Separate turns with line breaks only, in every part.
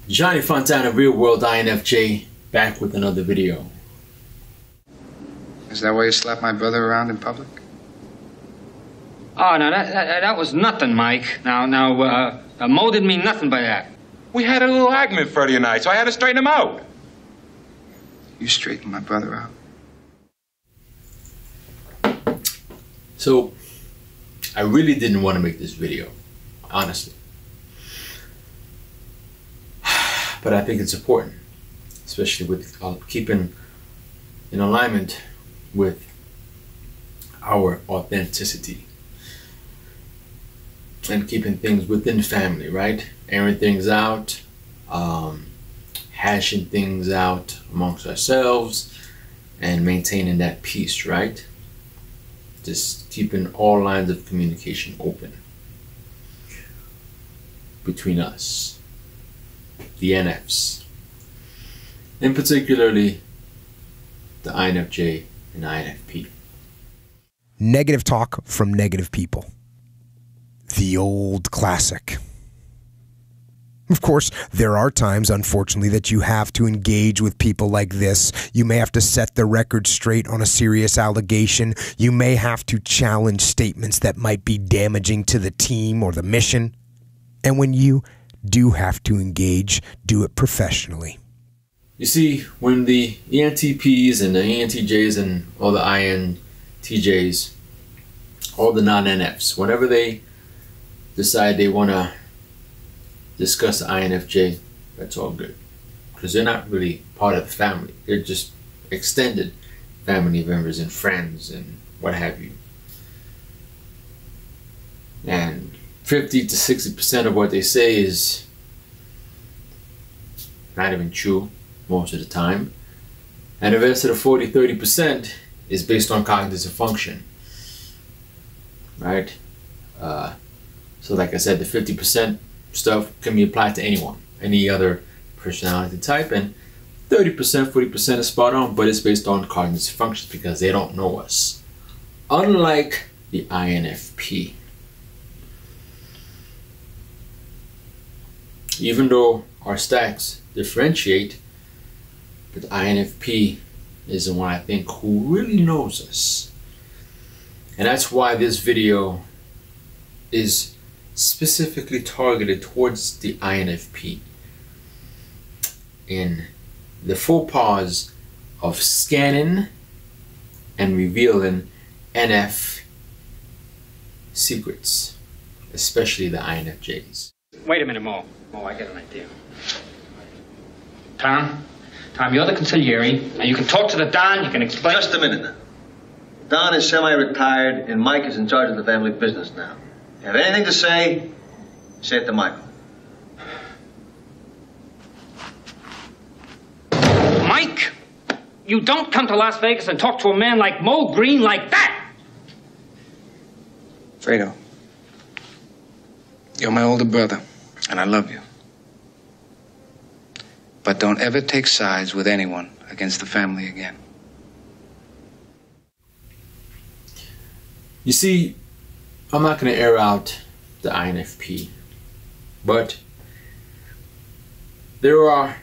Johnny Fontana, Real World INFJ, back with another video.
Is that why you slap my brother around in public?
Oh, no, that was nothing, Mike. Now, Mo didn't mean nothing by that.
We had a little argument Friday night, so I had to straighten him out.
You straightened my brother out.
So, I really didn't want to make this video, honestly. But I think it's important, especially with keeping in alignment with our authenticity and keeping things within family, right? Airing things out, hashing things out amongst ourselves, and maintaining that peace, right? Just keeping all lines of communication open between us, the NFs, and particularly the INFJ and INFP.
Negative talk from negative people. The old classic. Of course, there are times, unfortunately, that you have to engage with people like this. You may have to set the record straight on a serious allegation. You may have to challenge statements that might be damaging to the team or the mission. And when you do have to engage, do it professionally.
You see, when the ENTPs and the ENTJs and all the INTJs, all the non-NFs, whenever they decide they want to discuss the INFJ, that's all good. Because they're not really part of the family. They're just extended family members and friends and what have you. And 50 to 60% of what they say is not even true most of the time. And the rest of the 40-30% is based on cognitive function. Right? So like I said, the 50% stuff can be applied to anyone, any other personality type, and 30%, 40% is spot on, but it's based on cognitive functions because they don't know us. Unlike the INFP. Even though our stacks differentiate, but the INFP is the one I think who really knows us. And that's why this video is specifically targeted towards the INFP in the faux pas of scanning and revealing NF secrets, especially the INFJs.
Wait a minute, Mo. I got an idea. Tom, you're the consigliere, and you can talk to the Don, you can explain...
Just a minute now. Don is semi-retired, and Mike is in charge of the family business now. If you have anything to say, say it to Michael.
Mike, you don't come to Las Vegas and talk to a man like Mo Green like that!
Fredo, you're my older brother, and I love you. But don't ever take sides with anyone against the family again.
You see, I'm not going to air out the INFP, but there are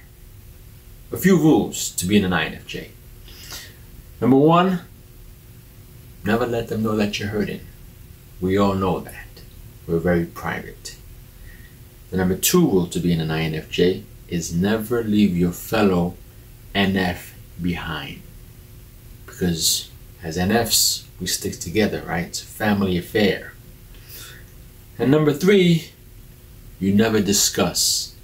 a few rules to being an INFJ. Number one, never let them know that you're hurting. We all know that. We're very private. The number two rule to being an INFJ is never leave your fellow NF behind. Because as NFs, we stick together, right? It's a family affair. And number three, you never discuss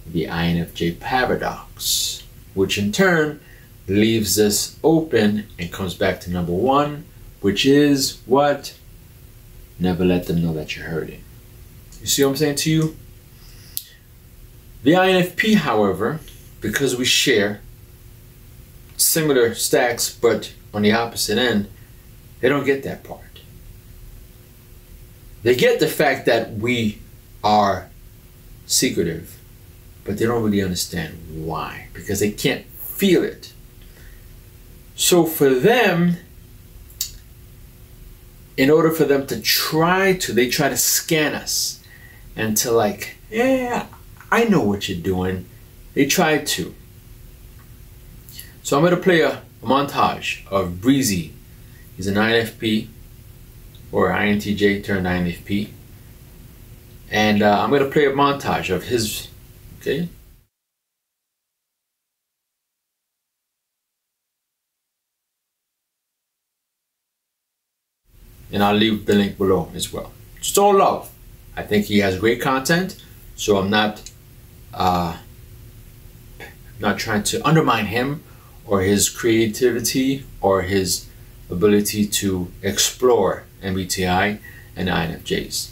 the INFJ paradox, which in turn leaves us open and comes back to number one, which is what? Never let them know that you're hurting. You see what I'm saying to you? The INFP, however, because we share similar stacks but on the opposite end, they don't get that part. They get the fact that we are secretive, but they don't really understand why, because they can't feel it. So for them, in order for them to they try to scan us and to like, yeah, I know what you're doing. They tried to. So I'm going to play a montage of Breezy. He's an INFP, or INTJ turned INFP. And I'm going to play a montage of his, okay? And I'll leave the link below as well. Just all love. I think he has great content, so I'm not trying to undermine him or his creativity or his ability to explore MBTI and INFJs.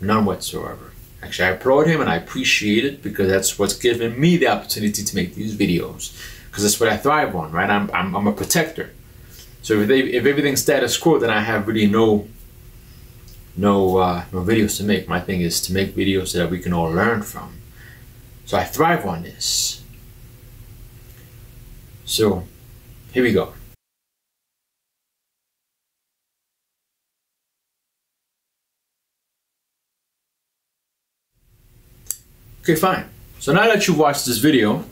None whatsoever. Actually, I applaud him and I appreciate it because that's what's given me the opportunity to make these videos. Because that's what I thrive on, right? I'm a protector. So if everything's status quo, then I have really no videos to make. My thing is to make videos so that we can all learn from. So I thrive on this. So here we go. Okay, fine. So now that you've watched this video,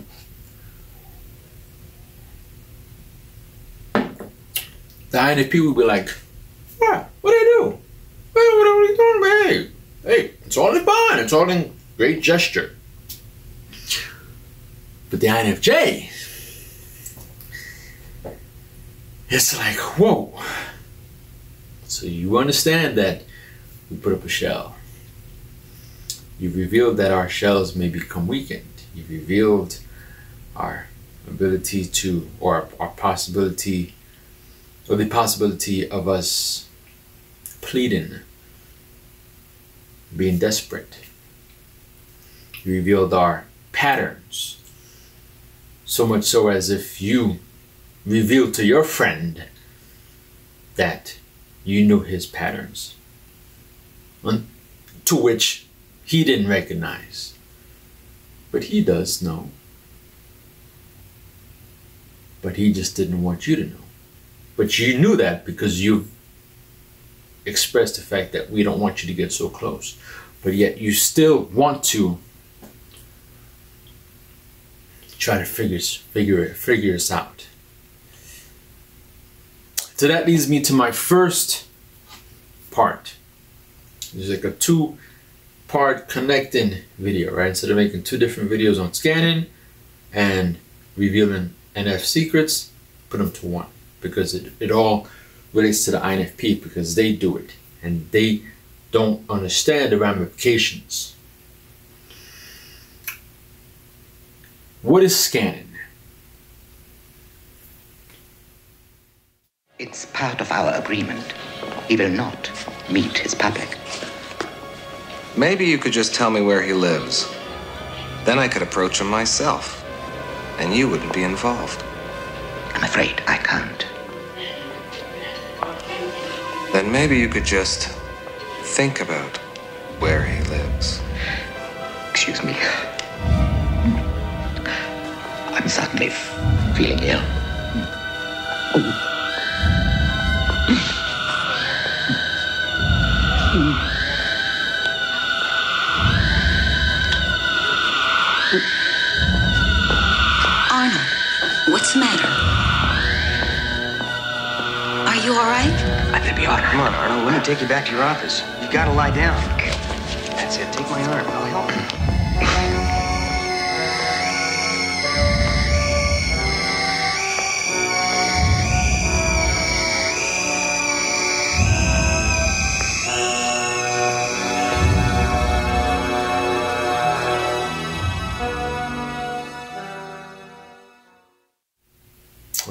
the INFP will be like, what do you do? What are you doing, man? Hey, it's all in fun. It's all in great gesture. But the INFJ, it's like, whoa. So you understand that we put up a shell. You've revealed that our shells may become weakened. You've revealed our ability to, or our possibility, or the possibility of us pleading, being desperate. You revealed our patterns, so much so as if you revealed to your friend that you knew his patterns, to which he didn't recognize, but he does know, but he just didn't want you to know. But you knew that because you expressed the fact that we don't want you to get so close. But yet you still want to try to figure us out. So that leads me to my first part. There's like a two-part connecting video, right? Instead of making two different videos on scanning and revealing NF secrets, put them to one. Because it all relates to the INFP, because they do it and they don't understand the ramifications. What is scanning?
It's part of our agreement. He will not meet his public.
Maybe you could just tell me where he lives. Then I could approach him myself, and you wouldn't be involved.
I'm afraid I can't.
Then maybe you could just think about where he lives.
Excuse me. I'm suddenly feeling ill.
Arnold, what's the matter? Are you all right?
I better be all right.
Come on, Arnold. Let me take you back to your office. You gotta lie down. That's it. Take my arm. I'll help you.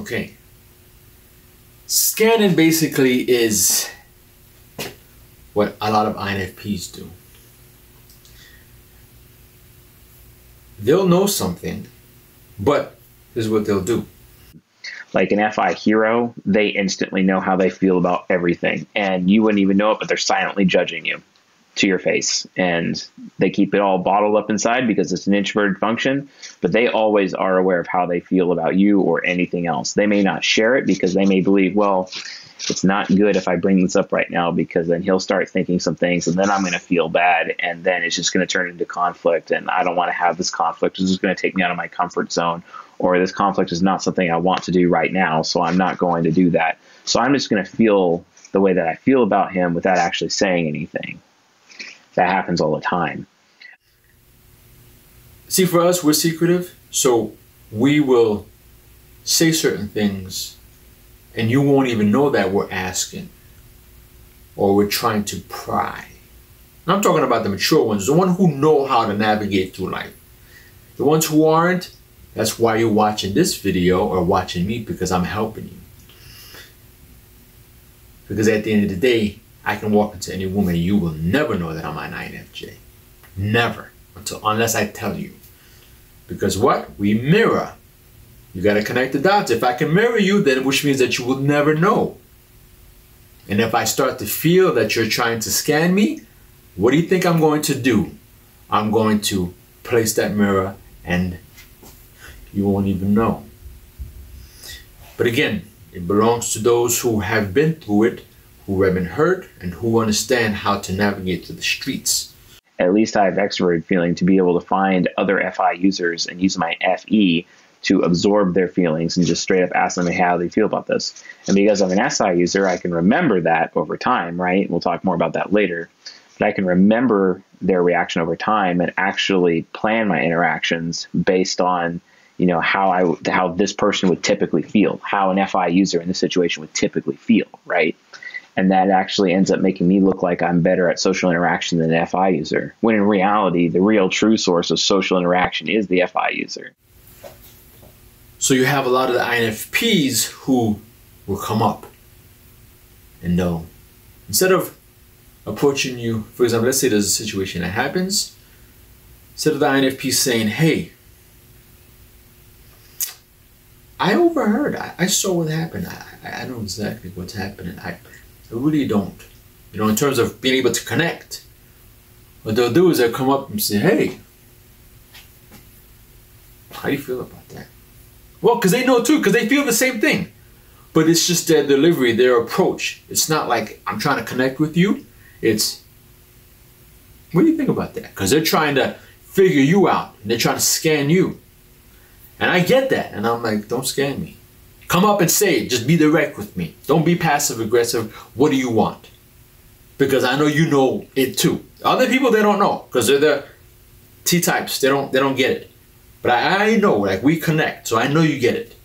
Okay. Scanning basically is what a lot of INFPs do. They'll know something, but this is what they'll do.
Like an FI hero, they instantly know how they feel about everything. And you wouldn't even know it, but they're silently judging you to your face. And they keep it all bottled up inside because it's an introverted function, but they always are aware of how they feel about you or anything else. They may not share it because they may believe, well, it's not good if I bring this up right now, because then he'll start thinking some things and then I'm going to feel bad, and then it's just going to turn into conflict, and I don't want to have this conflict. It's just going to take me out of my comfort zone, or this conflict is not something I want to do right now, so I'm not going to do that. So I'm just going to feel the way that I feel about him without actually saying anything. That happens all the time.
See, for us, we're secretive, so we will say certain things and you won't even know that we're asking or we're trying to pry. And I'm talking about the mature ones, the ones who know how to navigate through life. The ones who aren't, that's why you're watching this video or watching me, because I'm helping you. Because at the end of the day, I can walk into any woman and you will never know that I'm an INFJ. Never. Unless I tell you. Because what? We mirror. You got to connect the dots. If I can mirror you, then which means that you will never know. And if I start to feel that you're trying to scan me, what do you think I'm going to do? I'm going to place that mirror and you won't even know. But again, it belongs to those who have been through it, who have been hurt, and who understand how to navigate through the streets.
At least I have extroverted feeling to be able to find other FI users and use my FE to absorb their feelings and just straight up ask them how they feel about this. And because I'm an SI user, I can remember that over time, right? We'll talk more about that later. But I can remember their reaction over time and actually plan my interactions based on, you know, how this person would typically feel, how an FI user in this situation would typically feel, right? And that actually ends up making me look like I'm better at social interaction than an FI user, when in reality, the real true source of social interaction is the FI user.
So you have a lot of the INFPs who will come up and know, instead of approaching you, for example, let's say there's a situation that happens, instead of the INFP saying, hey, I overheard, I saw what happened, I know exactly what's happening, I really don't. You know, in terms of being able to connect, what they'll do is they'll come up and say, hey, how do you feel about that? Well, because they know too, because they feel the same thing. But it's just their delivery, their approach. It's not like I'm trying to connect with you. It's, what do you think about that? Because they're trying to figure you out. And they're trying to scan you. And I get that. And I'm like, don't scan me. Come up and say it. Just be direct with me. Don't be passive aggressive. What do you want? Because I know you know it too. Other people, they don't know. Because they're the T-types. They don't get it. But I know, like, we connect, so I know you get it.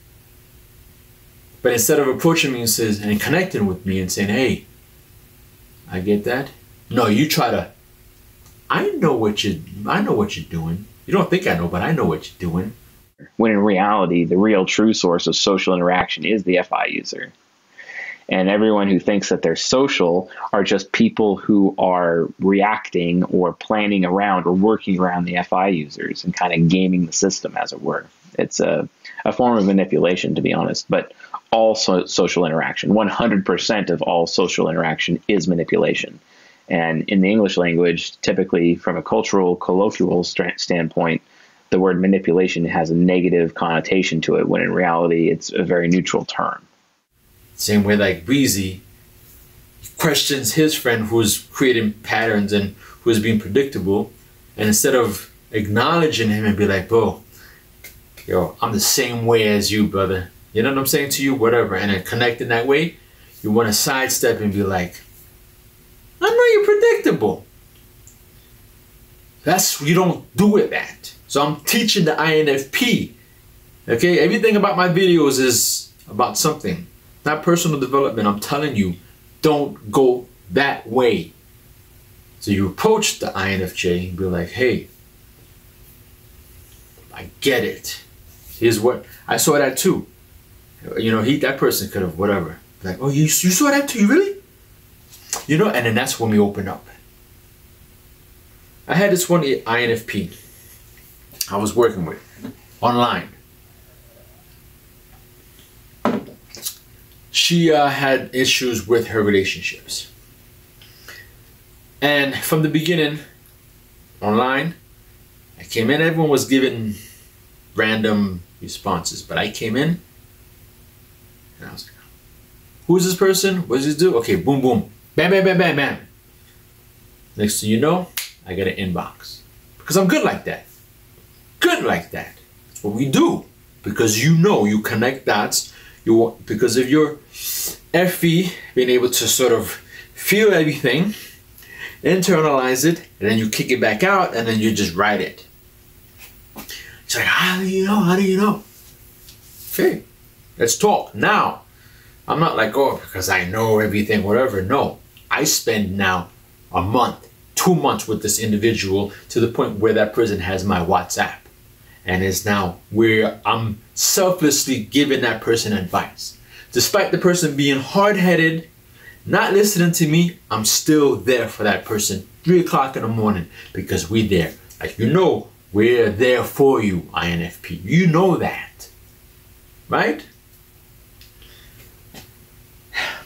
But instead of approaching me and connecting with me and saying, hey, I get that. No, you try to, I know what you're doing. You don't think I know, but I know what you're doing.
When in reality, the real true source of social interaction is the FI user. And everyone who thinks that they're social are just people who are reacting or planning around or working around the FI users and kind of gaming the system, as it were. It's a form of manipulation, to be honest. But all social interaction, 100% of all social interaction is manipulation. And in the English language, typically from a cultural, colloquial standpoint, the word manipulation has a negative connotation to it, when in reality, it's a very neutral term.
Same way like Breezy questions his friend who's creating patterns and who's being predictable, and instead of acknowledging him and be like, bro, yo, I'm the same way as you, brother. You know what I'm saying to you? Whatever. And then connecting that way, you want to sidestep and be like, I know you're predictable. You don't do it that. So I'm teaching the INFP. Okay? Everything about my videos is about something. Not personal development. I'm telling you, don't go that way. So you approach the INFJ and be like, hey, I get it. Here's what, I saw that too. You know, that person could have whatever. Like, oh, you saw that too, really? You know, and then that's when we open up. I had this one INFP I was working with online. She had issues with her relationships. And from the beginning, online, I came in, everyone was giving random responses, but I came in and I was like, Who's this person? What does he do? Okay, boom, boom. Bam, bam, bam, bam, bam. Next thing you know, I get an inbox. Because I'm good like that. Good like that. That's what we do. Because you know, you connect dots. Because of your FE being able to sort of feel everything, internalize it, and then you kick it back out, and then you just write it. It's like, how do you know? How do you know? Okay, let's talk. Now, I'm not like, oh, because I know everything, whatever. No, I spend now a month, 2 months with this individual to the point where that person has my WhatsApp. And it's now where I'm selflessly giving that person advice. Despite the person being hard-headed, not listening to me, I'm still there for that person. 3 o'clock in the morning, because we're there. Like, you know, we're there for you, INFP. You know that, right?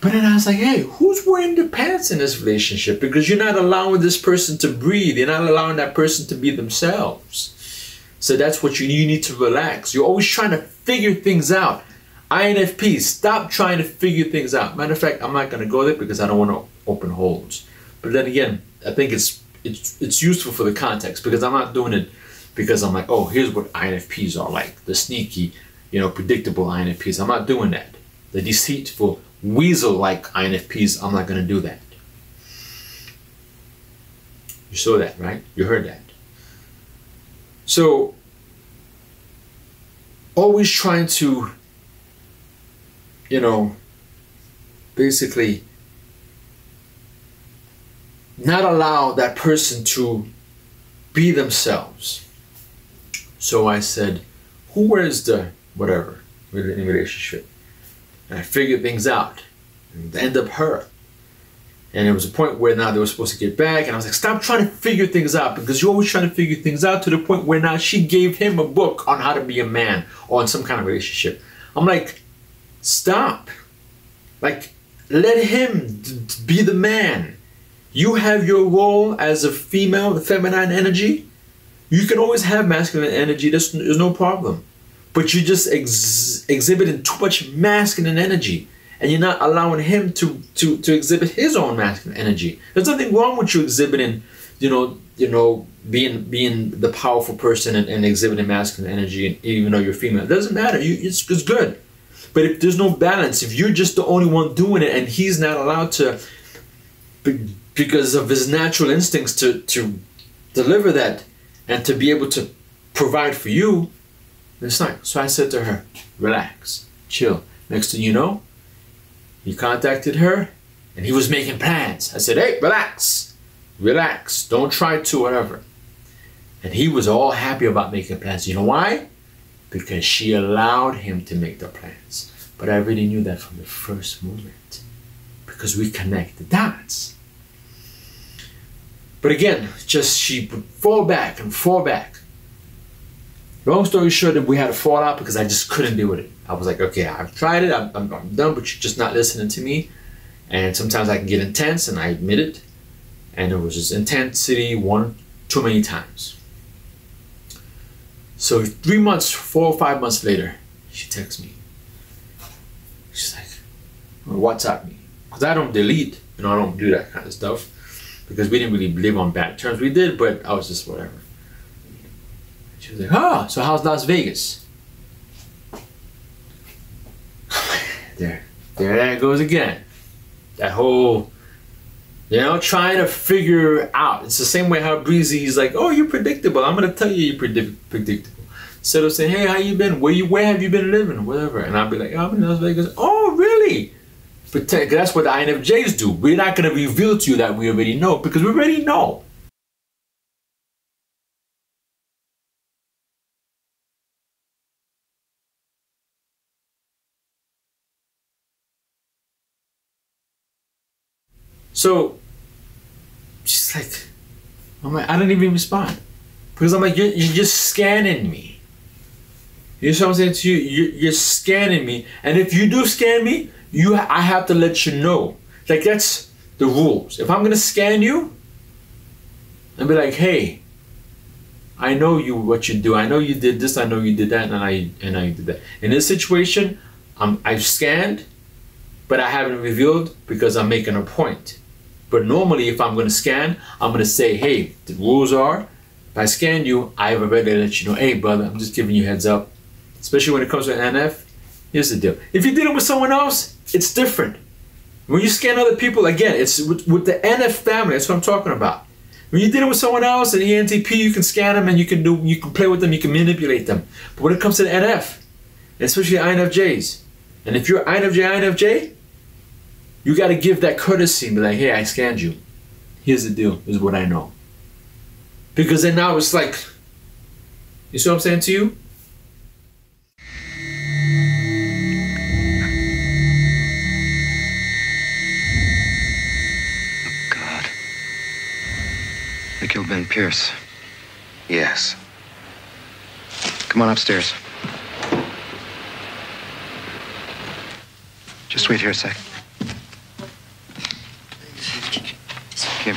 But then I was like, hey, who's wearing the pants in this relationship? Because you're not allowing this person to breathe. You're not allowing that person to be themselves. So that's what you need to relax. You're always trying to figure things out. INFPs, stop trying to figure things out. Matter of fact, I'm not going to go there because I don't want to open holes. But then again, I think it's useful for the context, because I'm not doing it because I'm like, oh, here's what INFPs are like. The sneaky, predictable INFPs. I'm not doing that. The deceitful, weasel-like INFPs, I'm not going to do that. You saw that, right? You heard that. So, always trying to, basically not allow that person to be themselves. So I said, who wears the whatever in a relationship? And I figured things out. And it ended up her. And there was a point where now they were supposed to get back, and I was like, stop trying to figure things out, because you're always trying to figure things out, to the point where now she gave him a book on how to be a man or on some kind of relationship. I'm like, stop. Like, let him be the man. You have your role as a female, the feminine energy. You can always have masculine energy. There's no problem. But you're just exhibiting too much masculine energy. And you're not allowing him to exhibit his own masculine energy. There's nothing wrong with you exhibiting, being the powerful person and exhibiting masculine energy, and even though you're female. It doesn't matter. It's good. But if there's no balance, if you're just the only one doing it and he's not allowed to, because of his natural instincts to deliver that and to be able to provide for you, it's not. So I said to her, relax, chill. Next thing you know, he contacted her, and he was making plans. I said, hey, relax. Relax. Don't try to, whatever. And he was all happy about making plans. You know why? Because she allowed him to make the plans. But I already knew that from the first moment, because we connect the dots. But again, just she would fall back and fall back. Long story short, that we had a fallout because I just couldn't deal with it. I was like, okay, I've tried it, I'm done, but you're just not listening to me. And sometimes I can get intense, and I admit it. And it was just intensity too many times. So 4 or 5 months later, she texts me. She's like, WhatsApp me. Because I don't delete, I don't do that kind of stuff. Because we didn't really live on bad terms. We did, but I was just whatever. She was like, oh, so how's Las Vegas? There it goes again. That whole, trying to figure out. It's the same way how Breezy is like, oh, you're predictable. I'm going to tell you you're predictable. Instead of saying, hey, how you been? Where have you been living? Whatever. And I'll be like, oh, I'm in Las Vegas. Oh, really? Pretend, 'cause that's what the INFJs do. We're not going to reveal to you that we already know, because we already know. So she's like, I didn't even respond, because I'm like, you're just scanning me. You know what I'm saying to you? You're scanning me, and if you do scan me, I have to let you know. Like, that's the rules. If I'm gonna scan you, and be like, hey, I know what you do. I know you did this. I know you did that, and I know you did that. In this situation, I've scanned. but I haven't revealed because I'm making a point. But normally, if I'm going to scan, I'm going to say, hey, the rules are, if I scan you, I've already let you know, hey, brother, I'm just giving you a heads up. Especially when it comes to an NF, here's the deal. If you're dealing with someone else, it's different. When you scan other people, again, it's with the NF family, that's what I'm talking about. When you're dealing with someone else, an ENTP, you can scan them and you can play with them, you can manipulate them. But when it comes to the NF, especially INFJs, and if you're INFJ, you got to give that courtesy and be like, hey, I scanned you. Here's the deal. This is what I know. Because then now it's like, you see what I'm saying to you?
God. They killed Ben Pierce. Yes. Come on upstairs. Just wait here a sec. Kim,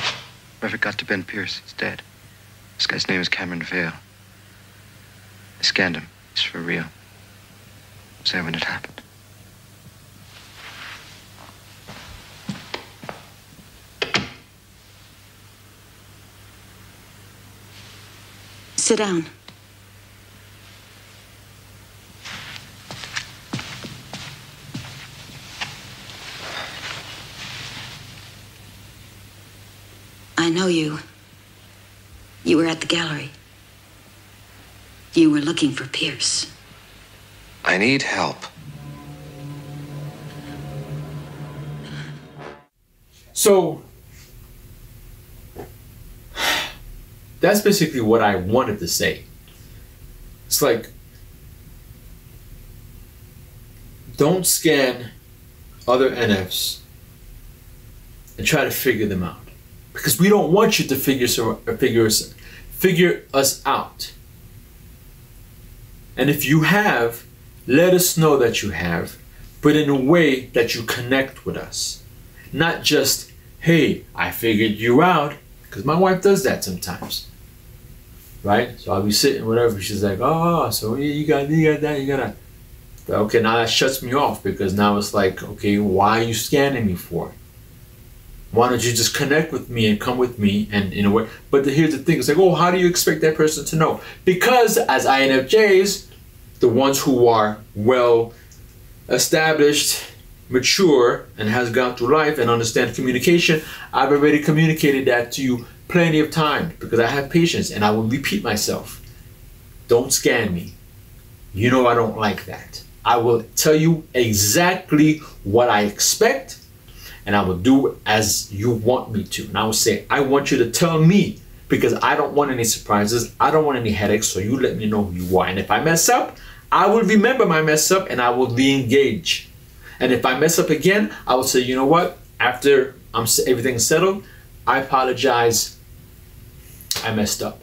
whoever got to Ben Pierce is dead. This guy's name is Cameron Vale. I scanned him. He's for real. I was there when it happened.
Sit down. I know you. You were at the gallery. You were looking for Pierce.
I need help.
So, that's basically what I wanted to say. It's like, don't scan other NFs and try to figure them out. Because we don't want you to figure us out. And if you have, let us know that you have, but in a way that you connect with us. Not just, hey, I figured you out, because my wife does that sometimes. Right? So I'll be sitting, whatever, she's like, oh, so you got that, you got that. Okay, now that shuts me off, because now it's like, okay, why are you scanning me for? Why don't you just connect with me and come with me and in a way? But here's the thing, it's like, oh, how do you expect that person to know? Because as INFJs, the ones who are well established, mature, and has gone through life and understand communication, I've already communicated that to you plenty of times because I have patience and I will repeat myself. Don't scan me. You know I don't like that. I will tell you exactly what I expect and I will do as you want me to. And I will say, I want you to tell me because I don't want any surprises. I don't want any headaches, so you let me know who you are. And if I mess up, I will remember my mess up and I will re-engage. And if I mess up again, I will say, you know what? After everything's settled, I apologize. I messed up.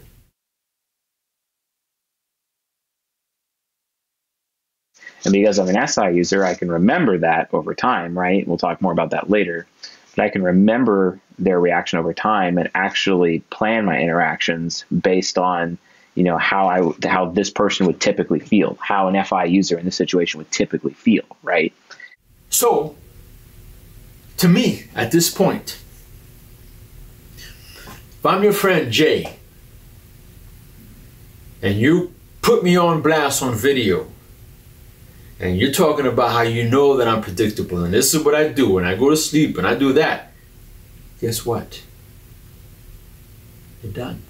And because I'm an SI user, I can remember that over time, right? We'll talk more about that later. But I can remember their reaction over time and actually plan my interactions based on, you know, how this person would typically feel, how an FI user in this situation would typically feel, right?
So, to me, at this point, if I'm your friend Jay, and you put me on blast on video, and you're talking about how you know that I'm predictable, and this is what I do, and I go to sleep, and I do that, guess what? You're done.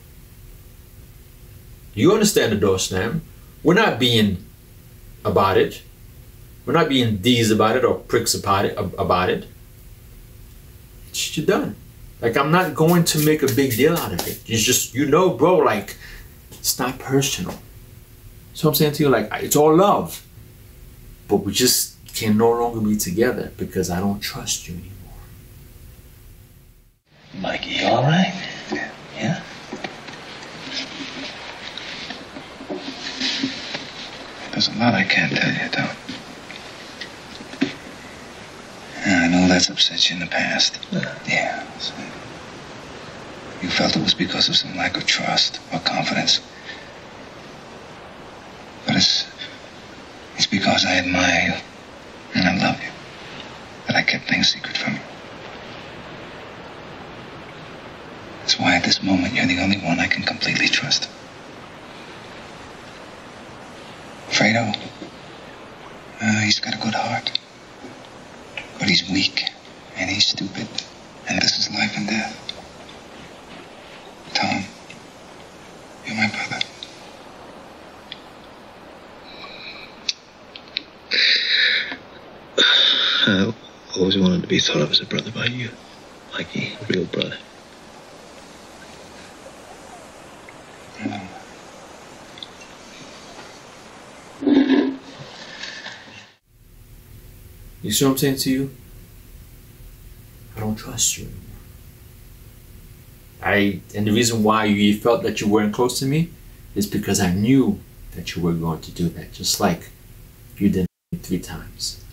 You understand the door slam. We're not being about it. We're not being D's about it or pricks about it. You're done. Like, I'm not going to make a big deal out of it. It's just, you know, bro, like, it's not personal. So I'm saying to you, like, it's all love. But we just can no longer be together because I don't trust you anymore.
Mikey, you all right? Yeah?
There's a lot I can't tell you, Don. I know that's upset you in the past. Yeah. So you felt it was because of some lack of trust or confidence. But it's because I admire you and I love you that I kept
secret from me. That's why at this moment you're the only one I can completely trust. Fredo, he's got a good heart. But he's weak, and he's stupid, and this is life and death. Tom, you're my brother.
I always wanted to be thought of as a brother by you. Mikey, a real brother.
You see what I'm saying to you? I don't trust you anymore. And the reason why you felt that you weren't close to me is because I knew that you were going to do that, just like you did 3 times.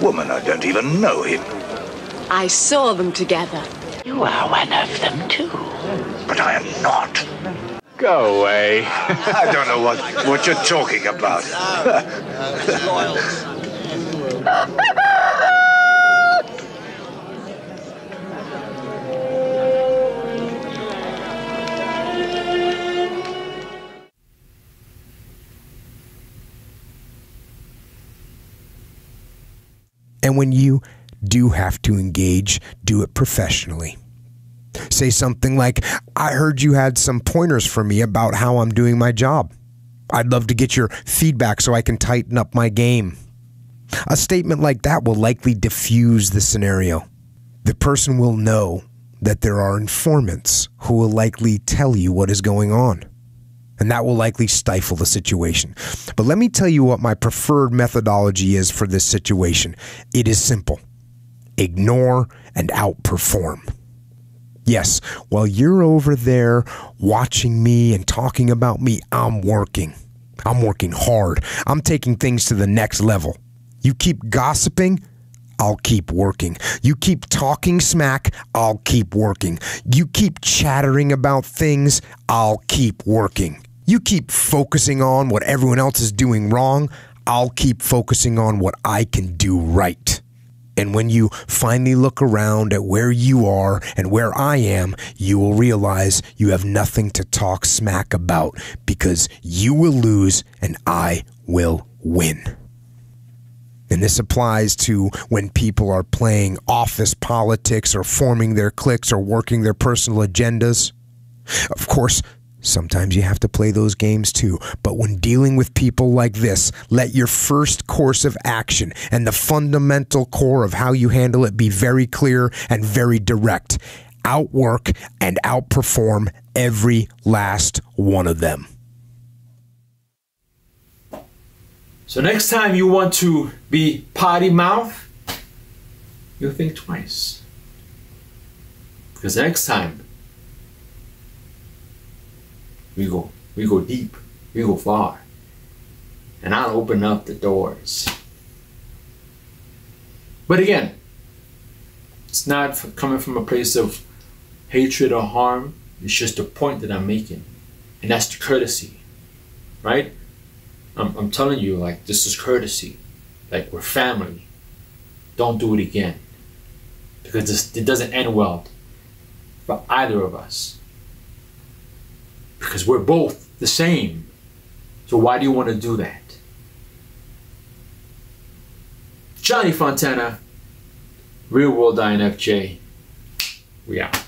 Woman, I don't even know him.
I saw them together.
You are one of them too. But I am not.
Go away.
I don't know what you're talking about.
And when you do have to engage, do it professionally. Say something like, I heard you had some pointers for me about how I'm doing my job. I'd love to get your feedback so I can tighten up my game. A statement like that will likely diffuse the scenario. The person will know that there are informants who will likely tell you what is going on. And that will likely stifle the situation. But let me tell you what my preferred methodology is for this situation. It is simple. Ignore and outperform. Yes, while you're over there watching me and talking about me, I'm working. I'm working hard. I'm taking things to the next level. You keep gossiping, I'll keep working. You keep talking smack, I'll keep working. You keep chattering about things, I'll keep working. You keep focusing on what everyone else is doing wrong, I'll keep focusing on what I can do right. And when you finally look around at where you are and where I am, you will realize you have nothing to talk smack about because you will lose and I will win. And this applies to when people are playing office politics or forming their cliques or working their personal agendas. Of course, sometimes you have to play those games too. But when dealing with people like this, let your first course of action and the fundamental core of how you handle it be very clear and very direct. Outwork and outperform every last one of them.
So next time you want to be potty mouth, you'll think twice. Because next time, we go deep, we go far. And I'll open up the doors. But again, it's not coming from a place of hatred or harm. It's just a point that I'm making. And that's the courtesy, right? I'm telling you, like, this is courtesy. Like, we're family. Don't do it again. Because it doesn't end well for either of us. Because we're both the same. So why do you want to do that? Johnny Fontana, Real World INFJ. We out.